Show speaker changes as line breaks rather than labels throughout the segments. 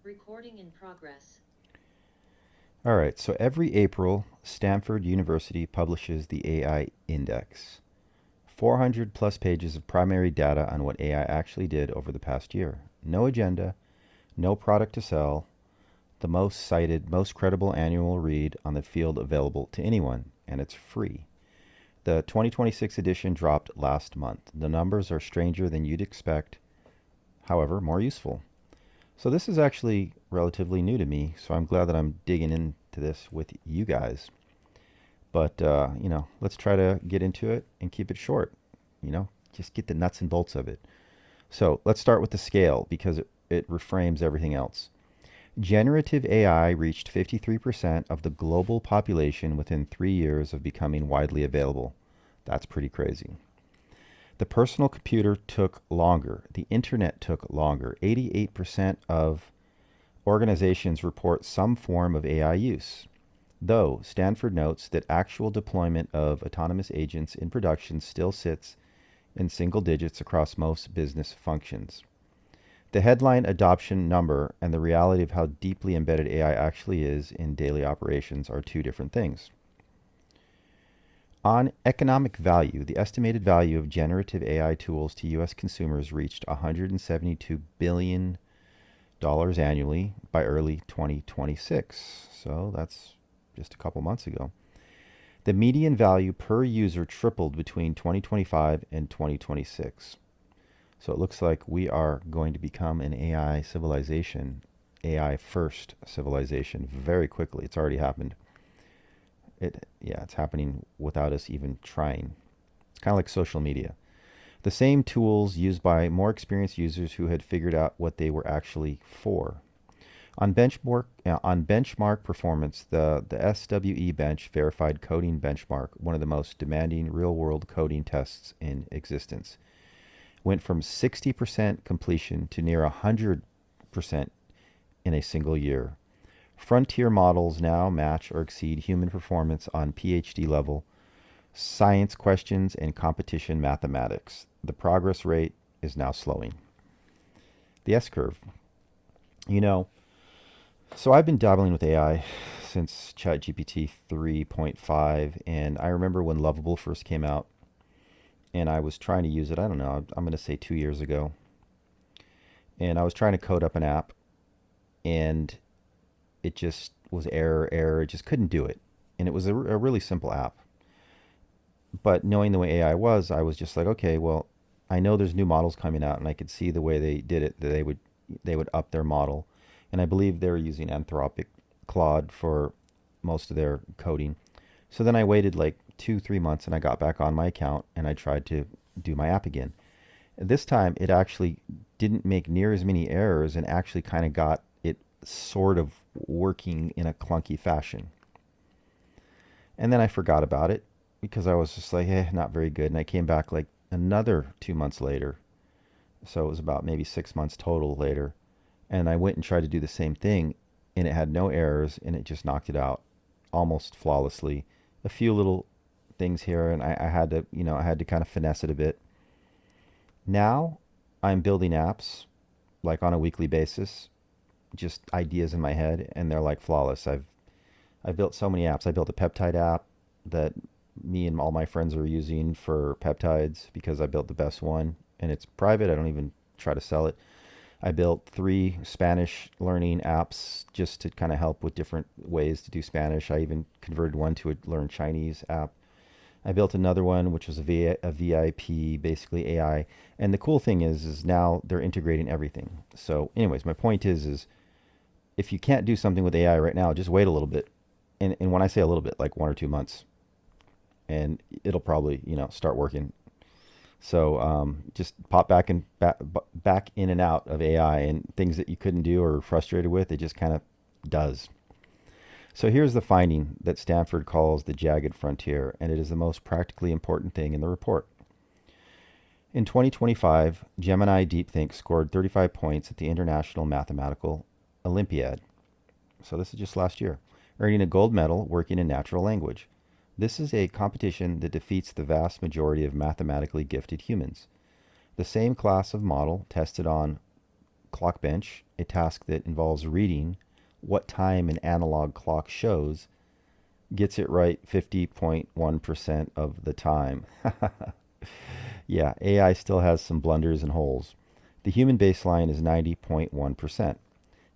Recording in progress.
All right, so every April, Stanford University publishes the AI Index. 400 plus pages of primary data on what AI actually did over the past year. No agenda, no product to sell, the most cited, most credible annual read on the field available to anyone, and it's free. The 2026 edition dropped last month. The numbers are stranger than you'd expect, however, more useful. So this is actually relatively new to me, so I'm glad that I'm digging into this with you guys. But let's try to get into it and keep it short. Just get the nuts and bolts of it. So let's start with the scale because it reframes everything else. Generative AI reached 53% of the global population within 3 years of becoming widely available. That's pretty crazy. The personal computer took longer. The internet took longer. 88% of organizations report some form of AI use. Though Stanford notes that actual deployment of autonomous agents in production still sits in single digits across most business functions. The headline adoption number and the reality of how deeply embedded AI actually is in daily operations are two different things. On economic value, the estimated value of generative AI tools to U.S. consumers reached $172 billion annually by early 2026. So that's just a couple months ago. The median value per user tripled between 2025 and 2026. So it looks like we are going to become an AI civilization, AI first civilization very quickly. It's already happened. It's happening without us even trying. It's kind of like social media. The same tools used by more experienced users who had figured out what they were actually for. On benchmark performance, the SWE Bench Verified Coding Benchmark, one of the most demanding real-world coding tests in existence, went from 60% completion to near 100% in a single year. Frontier models now match or exceed human performance on PhD level science questions and competition mathematics. The progress rate is now slowing. The S curve. You know, so I've been dabbling with AI since ChatGPT 3.5, and I remember when Lovable first came out, and I was trying to use it. I don't know, I'm going to say 2 years ago, and I was trying to code up an app, and it just was error. It just couldn't do it, and it was a really simple app. But knowing the way AI was, I was just like, okay, well, I know there's new models coming out, and I could see the way they did it. That they would up their model, and I believe they were using Anthropic Claude for most of their coding. So then I waited like 2 3 months, and I got back on my account, and I tried to do my app again. This time, it actually didn't make near as many errors, and actually kind of got it sort of working in a clunky fashion. And then I forgot about it because I was just like, not very good. And I came back like another 2 months later. So it was about maybe 6 months total later. And I went and tried to do the same thing, and it had no errors, and it just knocked it out almost flawlessly. A few little things here, and I had to, I had to kind of finesse it a bit. Now I'm building apps like on a weekly basis, just ideas in my head, and they're like flawless. I've built so many apps. I built a peptide app that me and all my friends are using for peptides because I built the best one, and it's private. I don't even try to sell it. I built 3 Spanish learning apps just to kind of help with different ways to do Spanish. I even converted one to a learn Chinese app. I built another one which was a VIP, basically AI. And the cool thing is now they're integrating everything. So, anyways, my point is if you can't do something with AI right now, just wait a little bit. And when I say a little bit, like 1 or 2 months, and it'll probably start working. So just pop back in and out of AI, and things that you couldn't do or frustrated with, it just kind of does. So here's the finding that Stanford calls the jagged frontier, and it is the most practically important thing in the report. In 2025, Gemini DeepThink scored 35 points at the International Mathematical Olympiad. So this is just last year, earning a gold medal working in natural language. This is a competition that defeats the vast majority of mathematically gifted humans. The same class of model tested on clock bench, a task that involves reading what time an analog clock shows, gets it right 50.1% of the time. Yeah, AI still has some blunders and holes. The human baseline is 90.1%.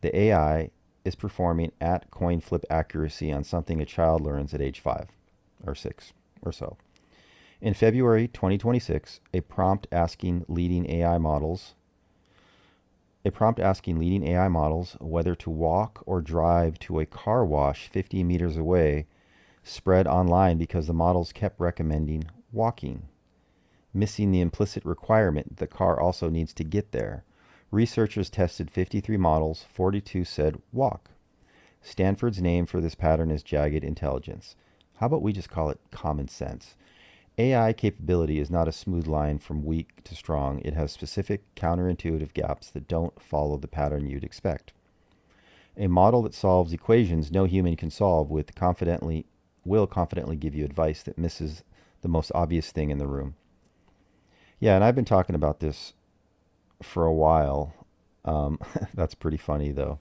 The AI is performing at coin flip accuracy on something a child learns at age 5 or 6 or so. In February 2026, a prompt asking leading AI models whether to walk or drive to a car wash 50 meters away spread online because the models kept recommending walking, missing the implicit requirement the car also needs to get there. Researchers tested 53 models, 42 said walk. Stanford's name for this pattern is jagged intelligence. How about we just call it common sense? AI capability is not a smooth line from weak to strong. It has specific counterintuitive gaps that don't follow the pattern you'd expect. A model that solves equations no human can solve will confidently give you advice that misses the most obvious thing in the room. Yeah, and I've been talking about this for a while. That's pretty funny though.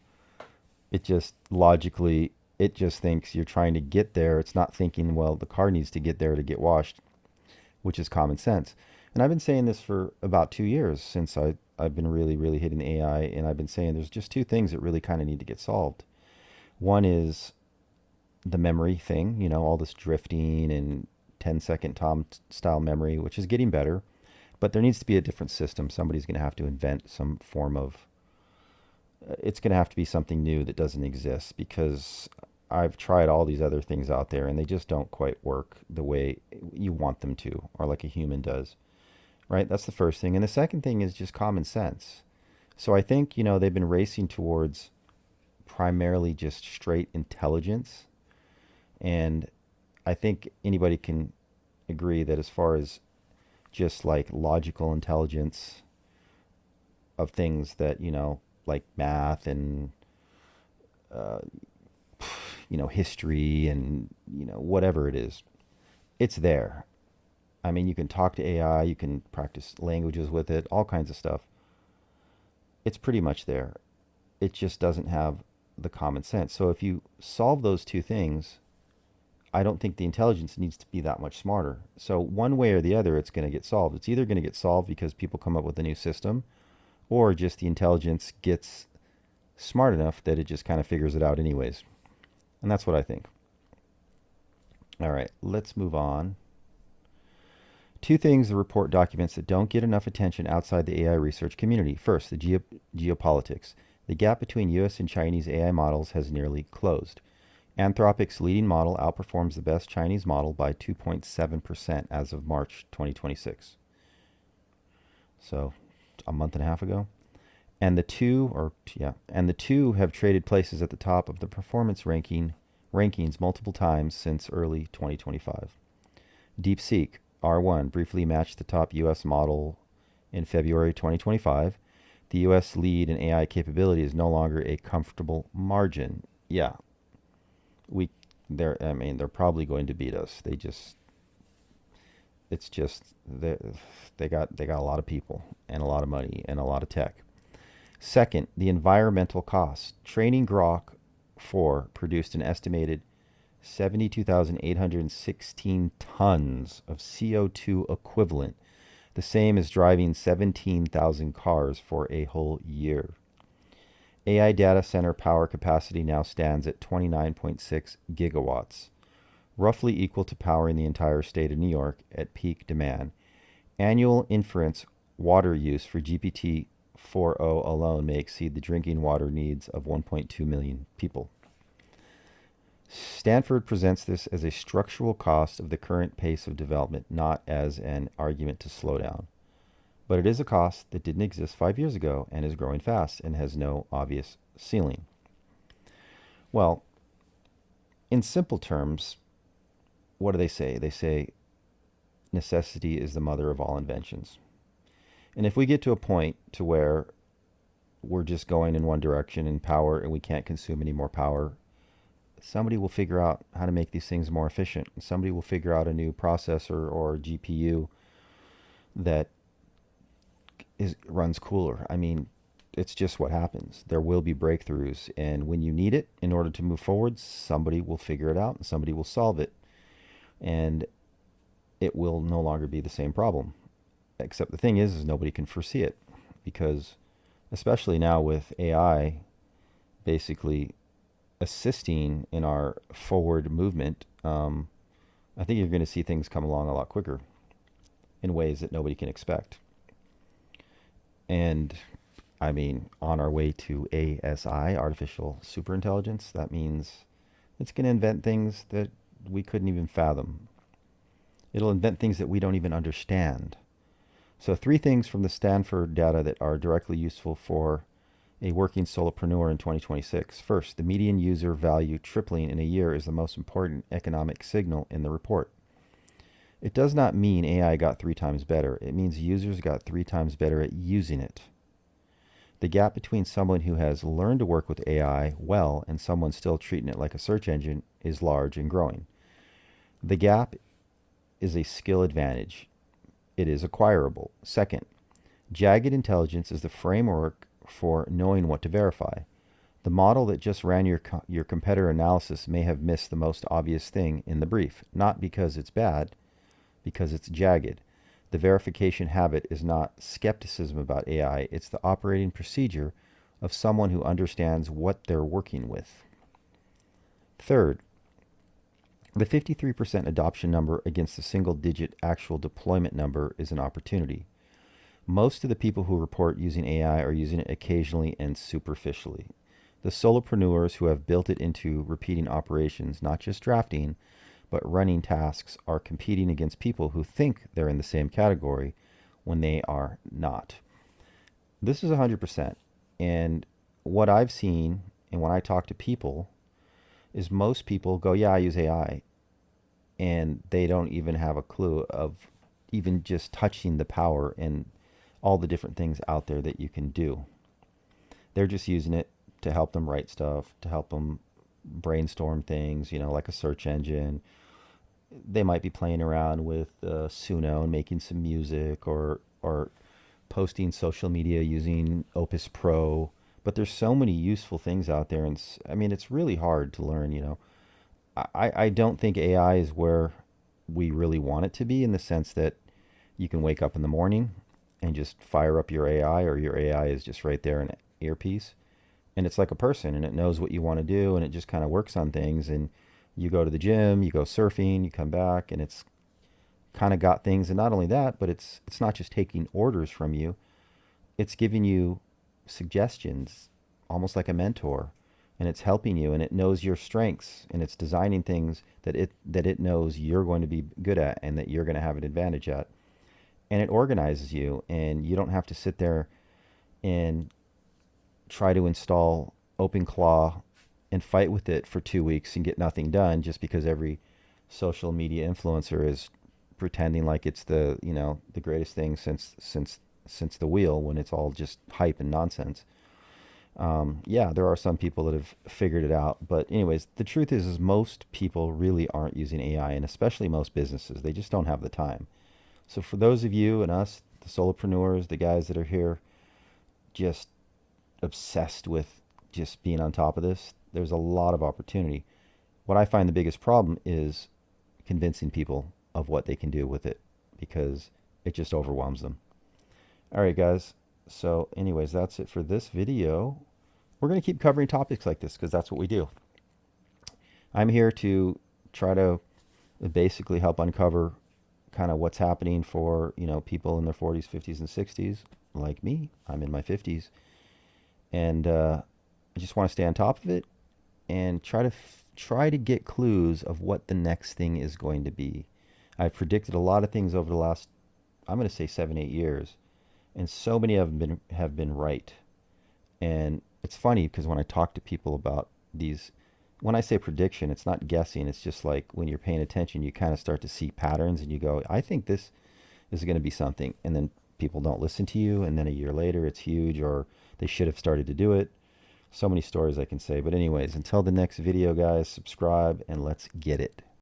It just logically, it just thinks you're trying to get there. It's not thinking, well, the car needs to get there to get washed, which is common sense. And I've been saying this for about 2 years since I've been really, really hitting AI. And I've been saying there's just two things that really kind of need to get solved. One is the memory thing, all this drifting and 10-second Tom style memory, which is getting better. But there needs to be a different system. Somebody's going to have to invent some form of, it's going to have to be something new that doesn't exist, because I've tried all these other things out there and they just don't quite work the way you want them to, or like a human does. Right? That's the first thing. And the second thing is just common sense. So I think, they've been racing towards primarily just straight intelligence. And I think anybody can agree that as far as just like logical intelligence of things that, like math and, uh, history and, whatever it is, it's there. I mean, you can talk to AI, you can practice languages with it, all kinds of stuff. It's pretty much there. It just doesn't have the common sense. So if you solve those two things, I don't think the intelligence needs to be that much smarter. So one way or the other, it's going to get solved. It's either going to get solved because people come up with a new system, or just the intelligence gets smart enough that it just kind of figures it out anyways. And that's what I think. All right, let's move on. Two things the report documents that don't get enough attention outside the AI research community. First, the geopolitics. The gap between US and Chinese AI models has nearly closed. Anthropic's leading model outperforms the best Chinese model by 2.7% as of March 2026. So, a month and a half ago. And the two have traded places at the top of the performance rankings multiple times since early 2025. DeepSeek R1 briefly matched the top US model in February 2025. The US lead in AI capability is no longer a comfortable margin. Yeah, they're probably going to beat us. It's just they got a lot of people and a lot of money and a lot of tech. Second, the environmental costs. Training Grok 4 produced an estimated 72,816 tons of CO2 equivalent, the same as driving 17,000 cars for a whole year. AI data center power capacity now stands at 29.6 gigawatts, roughly equal to powering the entire state of New York at peak demand. Annual inference water use for GPT-4o alone may exceed the drinking water needs of 1.2 million people. Stanford presents this as a structural cost of the current pace of development, not as an argument to slow down. But it is a cost that didn't exist 5 years ago and is growing fast and has no obvious ceiling. Well, in simple terms, what do they say? They say necessity is the mother of all inventions. And if we get to a point to where we're just going in one direction in power and we can't consume any more power, somebody will figure out how to make these things more efficient. Somebody will figure out a new processor or GPU that runs cooler. I mean, it's just what happens. There will be breakthroughs, and when you need it in order to move forward, somebody will figure it out and somebody will solve it, and it will no longer be the same problem. Except the thing is nobody can foresee it, because especially now with AI basically assisting in our forward movement, I think you're going to see things come along a lot quicker in ways that nobody can expect. And I mean, on our way to ASI, artificial superintelligence, that means it's going to invent things that we couldn't even fathom. It'll invent things that we don't even understand. So 3 things from the Stanford data that are directly useful for a working solopreneur in 2026. First, the median user value tripling in a year is the most important economic signal in the report. It does not mean AI got 3 times better. It means users got 3 times better at using it. The gap between someone who has learned to work with AI well and someone still treating it like a search engine is large and growing. The gap is a skill advantage. It is acquirable. Second, jagged intelligence is the framework for knowing what to verify. The model that just ran your competitor analysis may have missed the most obvious thing in the brief, not because it's bad, because it's jagged. The verification habit is not skepticism about AI, it's the operating procedure of someone who understands what they're working with. Third, the 53% adoption number against the single-digit actual deployment number is an opportunity. Most of the people who report using AI are using it occasionally and superficially. The solopreneurs who have built it into repeating operations, not just drafting, but running tasks, are competing against people who think they're in the same category when they are not. This is 100%. And what I've seen, and when I talk to people, is most people go, yeah, I use AI. And they don't even have a clue of even just touching the power and all the different things out there that you can do. They're just using it to help them write stuff, to help them brainstorm things, like a search engine. They might be playing around with Suno and making some music, or posting social media using Opus Pro. But there's so many useful things out there, and I mean, it's really hard to learn. I don't think AI is where we really want it to be, in the sense that you can wake up in the morning and just fire up your AI, or your AI is just right there in an earpiece, and it's like a person, and it knows what you want to do, and it just kind of works on things. And you go to the gym, you go surfing, you come back, and it's kind of got things. And not only that, but it's not just taking orders from you, it's giving you suggestions, almost like a mentor, and it's helping you, and it knows your strengths, and it's designing things that it knows you're going to be good at and that you're going to have an advantage at. And it organizes you, and you don't have to sit there and try to install OpenClaw and fight with it for 2 weeks and get nothing done, just because every social media influencer is pretending like it's the greatest thing since the wheel, when it's all just hype and nonsense. Yeah, there are some people that have figured it out, but anyways, the truth is most people really aren't using AI, and especially most businesses, they just don't have the time. So for those of you and us, the solopreneurs, the guys that are here just obsessed with just being on top of this, there's a lot of opportunity. What I find the biggest problem is convincing people of what they can do with it, because it just overwhelms them. All right, guys. So anyways, that's it for this video. We're going to keep covering topics like this because that's what we do. I'm here to try to basically help uncover kind of what's happening for, people in their 40s, 50s, and 60s, like me. I'm in my 50s. And I just want to stay on top of it and try to get clues of what the next thing is going to be. I've predicted a lot of things over the last, I'm going to say 7-8 years, and so many of them have been right. And it's funny because when I talk to people about these, when I say prediction, it's not guessing. It's just like when you're paying attention, you kind of start to see patterns, and you go, I think this is going to be something. And then people don't listen to you, and then a year later it's huge, or they should have started to do it. So many stories I can say. But anyways, until the next video, guys, subscribe and let's get it.